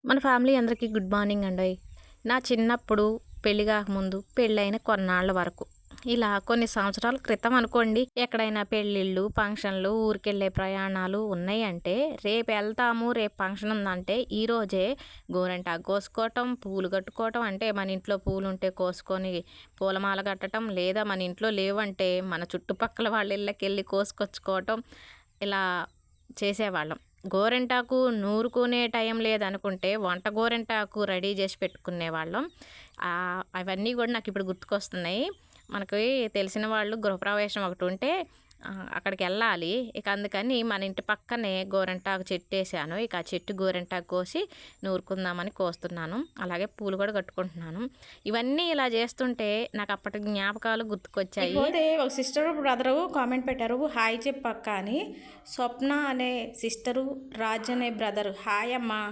మన ఫ్యామిలీ అందరికీ good morning అండి. నా చిన్నప్పుడు పెళ్లి కాకముందు, పెళ్ళైన కొన్నాళ్ళ వరకు ఇలా కొన్ని సంవత్సరాల క్రితం అనుకోండి, ఎక్కడైనా పెళ్ళిళ్ళు, ఫంక్షన్లు, ఊరికెళ్ళే ప్రయాణాలు ఉన్నాయంటే రేపు వెళ్తాము, రేపు ఫంక్షన్ ఉందంటే ఈరోజే గోరింటాకు కోసుకోవటం, పూలు కట్టుకోవటం, అంటే మన ఇంట్లో పూలు ఉంటే కోసుకొని పూలమాల కట్టడం, లేదా మన ఇంట్లో లేవంటే మన చుట్టుపక్కల వాళ్ళ ఇళ్ళకి వెళ్ళి కోసుకొచ్చుకోవటం ఇలా చేసేవాళ్ళం. గోరింటాకు నూరుకునే టైం లేదనుకుంటే వంట గోరింటాకు రెడీ చేసి పెట్టుకునేవాళ్ళం. అవన్నీ కూడా నాకు ఇప్పుడు గుర్తుకొస్తున్నాయి. మనకి తెలిసిన వాళ్ళు గృహప్రవేశం ఒకటి ఉంటే అక్కడికి వెళ్ళాలి. ఇక అందుకని మన ఇంటి పక్కనే గోరింటాకు చెట్టు వేసాను. ఇక ఆ చెట్టు గోరింటాకు కోసి నూరుకుందామని కోస్తున్నాను. అలాగే పూలు కూడా కట్టుకుంటున్నాను. ఇవన్నీ ఇలా చేస్తుంటే నాకు అప్పటి జ్ఞాపకాలు గుర్తుకొచ్చాయి. పోతే ఒక సిస్టరు బ్రదరు కామెంట్ పెట్టారు, హాయ్ చెప్పక్క అని. స్వప్న అనే సిస్టరు, రాజ్ అనే బ్రదరు, హాయ్ అమ్మా.